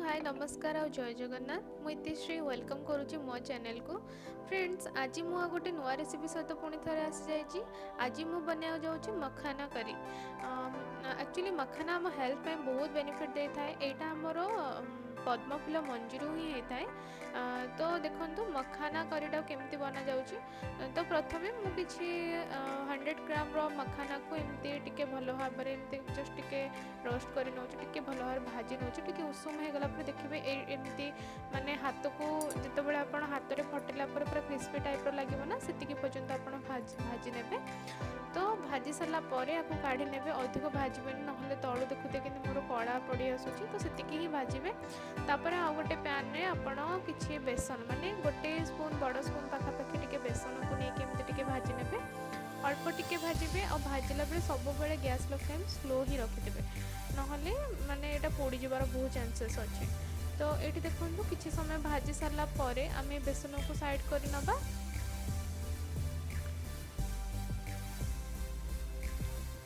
हाय नमस्कार और जय जगन्नाथ मु इतिश्री वेलकम करुच्ची मो चैनल को। फ्रेंड्स आज मु गोटे नुआ रेसिपी सहित पुणी थे आसी जाइए। आज मु बना जाऊँ मखाना करी। एक्चुअली मखाना आम हेल्थ में बहुत बेनिफिट दे था। यहाँ आमर पद्म फूल मंजी ही होता है। तो देखो मखाना करीटा केमती बना जाऊँगी। तो प्रथमे मुझे 100 ग्राम मखाना को एमती टिके भल भाव में जस्ट टिके रोस्ट कर नौचे भल भाव भाजी नौचे टिके उषुम हो गला देखिए एमती माने हाथ को जिते आप हाथ में फटेला पूरा क्रिस्पी टाइप लगे ना से पर्यंत आप भाजी ने। तो भाजी सारा पर आपको काढ़ी ने अधिक भाजबे ना तलू देखुते कि मोर कड़ा पड़ी आसूँ तो से ही भाजबे। तापर आ गोटे पैन में आपड़ कि बेसन माने गोटे स्पून बड़ स्पून पाखापाखि टे बेसन को लेकिन टे भाजी ने अल्प टिके भाजबे और भाजला बेले सब बेले गैस फ्लेम स्लो ही रखिदे ना माने यहाँ पोड़ी जबार बहुत चांसेस अच्छे। तो ये देखो किसी समय भाजी सारा पर आम बेसन को साइड कर नबा।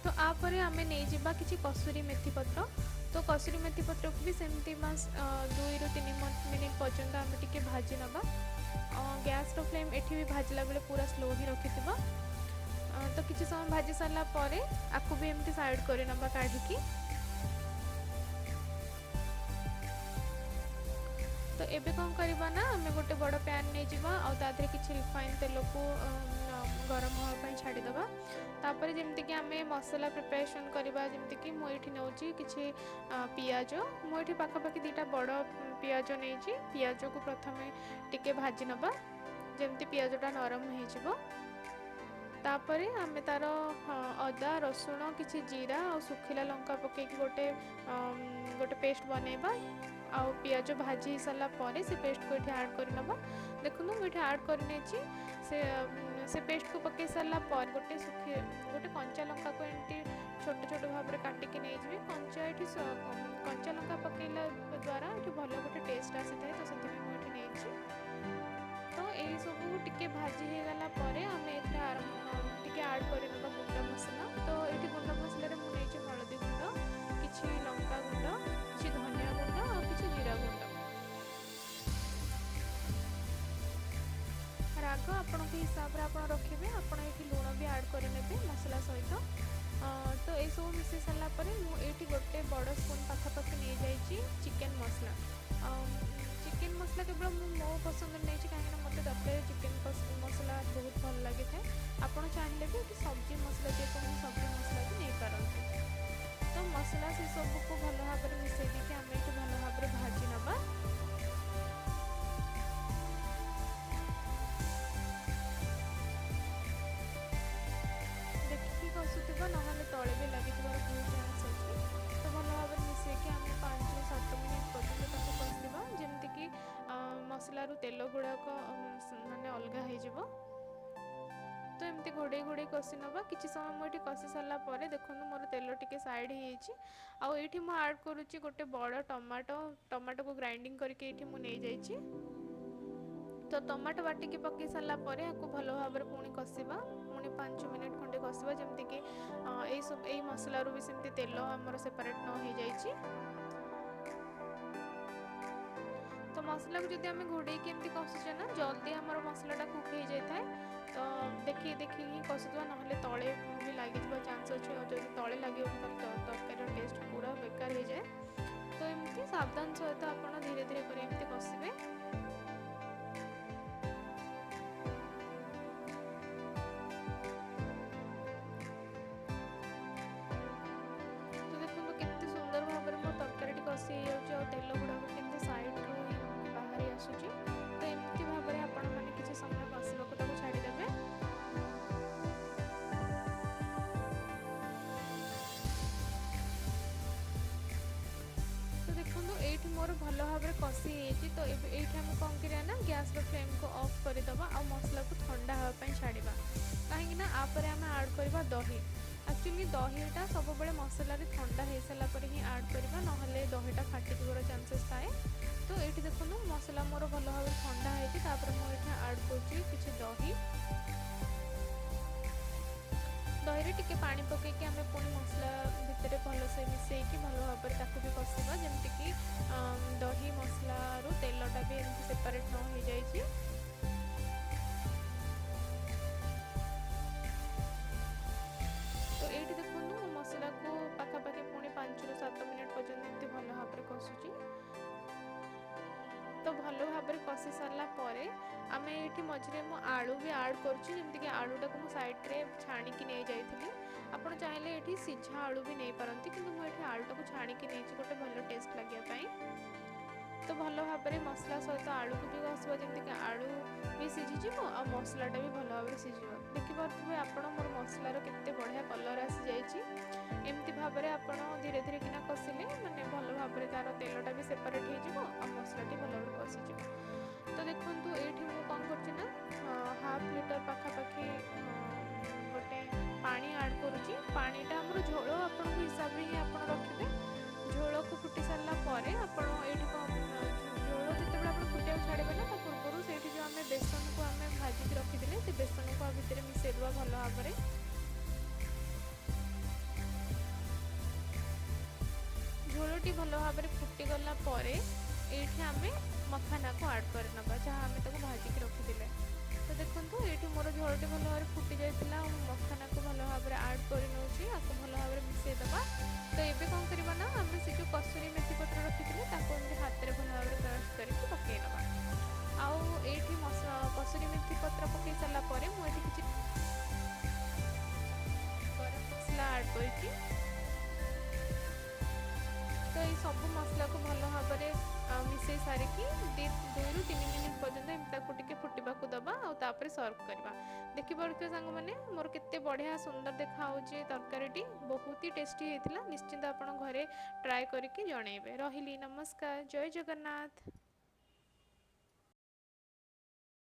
तो आपर आम नहीं जावा कि कसूरी मेथी पत्र। तो कसूरी मेथी पत्र को भी सेमती 2 ରୁ 3 मिनिट पर्यंत आम टिके भाजी नबा। गैस रो फ्लेम एठी भी भाजला बेले पूरा स्लो ही रखिथिबा। तो किसी समय भाजी सारा पर आपको भी एमती साइड कर नबा काढ़ी। तो एबे कौन करबा ना आम गोटे बड़ पैन नहीं जावा और तादरे किछि रिफाइन तेल को गरम होगा छाड़ीदबा। तापर जमती कि आम मसला प्रिपरेशन करवा जमती कि मुझे नौची कि पियाज मुझे पाखापाखि 2टा बड़ पियाज नहीं। पियाज को प्रथम टिके भाजी नबा जमती पियाजटा नरम हो। तापर आम तार अदा रसुण कि जीरा और सुखिला लंका पकई गोटे गोटे पेस्ट बनैबा। आ पियाज भाजी सारा पर से पेस्ट को ये आड कर नबा। देखो मुझे आड कर से पेस्ट को पकई सारा पर गोटे कंचा लंका को एमती छोट छोट भाव में काटिकी नहीं कंचा ये कंचा लंका पकईला द्वारा ये भल गोटे टेस्ट आसी था। तो से मुझे नहीं तो यही सब टिके भाजी हो गला पर आम टिके आड कर गुंड मसला। तो ये गुंड मसला मुझे हलदी गुंड कि लंका गुंड कि धनिया गुंड और कि जीरा गुंड। राग आपण हिसाब से आप रखिए। आपड़ ये लुण भी आड कर मसला सहित। तो ये सब मिसई सारापर मुझे गोटे बड़ स्पून पाखापाखि नहीं जाइए चिकेन मसला। चिकेन मसला केवल मो पसंद नहीं कहीं मत तरकारी चिकेन मसला बहुत भल लगी था। आपड़ चाहिए भी सब्जी मसला जेको सब्जी मसला भी नहीं पारती। तो मसला से सब को भल भाव में मिसई देखे आम ये भल भाव में भाजी नबा। देखिए कसुवा ना तले भी लगे बहुत चांस अच्छे। तो भल भाव में मिसेक आम 5 ରୁ 7 मिनिट पर्यटन कसवा जमती कि मसलारू तेल गुड़ाक माने अलग हो। तो एमती घोड़े घोड़े कषि नवा किसी समय मुझे कषि सारा पर देखो मोर तेल टिके साइड हो ये आड करुच्ची गोटे बड़ टमाटो। टमाटो को ग्राइंडिंग करके ये मुझे तो टमाटो बाटिकी पकई सारा पर आपको भल भाव में पुणी कसवा पुणी 5 मिनिट खंडे कसवा जमती कि यही मसलारू भी सेमती तेल आमर सेपरेट न हो जाइए। तो मसला को जब आम घोड़े केमती कसुचे ना जल्दी आमर मसलाटा कुक हो जाए। तो देखिए देखिए ही कसुवा ना तले भी लगे चांस अच्छे और जब तले लगे तरकारी टेस्ट पूरा बेकार हो जाए। तो एमती सावधान सहित आप धीरे धीरे कर कसबे। तो देखो केते सुंदर भाव में मो तरकारी कषि हो तेल गुड़ाक के साइड रू बाहरी आसूची। तो एमती भाव में आपण मैंने किसी समय कसवाक छाड़ीदे। तो देखो ये मोर भल भाव में कषि हो। तो ये कौन करा ना गैस फ्लेम को ऑफ करदे और मसला को ठंडा हाँपाई छाड़ा कहीं आपर आम आड करवा दही। एक्चुअली दहीटा सब बड़े मसला ठंडा हो सारापर ही आड करवा ना दहीटा फाटिकर चांसेस थाए। तो ये देखो मसला मोर भल भाव ठंडा होपर मुझे आड कर दही। दही टिके पानी पकईकि आम पुणी मसला भितर भलसे मिसेक भल भाव में भी कसवा जमती कि दही ସେପାରେଟ୍ ନ ହେଇଯାଇଛି। तो ये देखो मसला को पाखापाखि पुणी 5 ରୁ 7 मिनट पर्यंत एमती भल भाव कषुची। तो भल भाव कषि सारा आम ये मझे मु आलू भी आड करमती आलूटा को साइड्रे छाणिकी नहीं जाइली। आपड़ चाहिए ये सीझा आलू भी नहीं पारती कि मुझे आलूटा को छाणिकी नहीं गोटे भल टेस्ट लगे। तो भल भाव मसला सहित आलू को भी घसब जमीक आलू भी सीझीज आ मसलाटा भी भल भाव सीझ। देखिपे आपण मोर मसलार केते बढ़िया कलर आसी जाइए। एमती भाव में आप धीरे धीरे किना कषिले माने भल भाव तार तेलटा भी सेपरेट हो मसलाटी भल भाव कषिज। तो देखो ये मुझे कौन करना हाफ लिटर पाखापाखि गोटे पानी आड करुँची। पानीटा आमर झोल आपण हिसाब से ही आप रखिए। झोल को फुटी सारा झोल जिते आप फुटा छाड़े ना पूर्व से जो आम बेसन को आम भाजिक रखीदे से बेसन को भितर मिसेदवा भल भाव में। झोलटी भल भाव में फुटीगला ये आम मखाना को आड करना जहाँ आम भाजिक रखीदे। तो देखो ये मोर झोलटी भल भाव फुटी जाता मखाना को भल भाव में आड कर भल भाव में मिसेदेवा। तो ये कौन करवा ना आम से जो कसूरी मेथी पत्र रखी हाथ में भल भाव में क्रश करके पकईनवा। आउ ये कसूरी मेथी पत्र पकई सारापर मुझे किसी गरम मसला आड कर तो ये सब मसला को भल भाव में मिसई सारिकी 2 ରୁ 3 मिनिट पर्यंत एमती टिके फुटा दबा आउे सर्व करवा। देखिपे सांग मैंने मोर केते बढ़िया सुंदर देखा तरकारी बहुत ही टेस्टी होता। निश्चिंत आप घरे ट्राए करके जनइबे। रही नमस्कार, जय जगन्नाथ।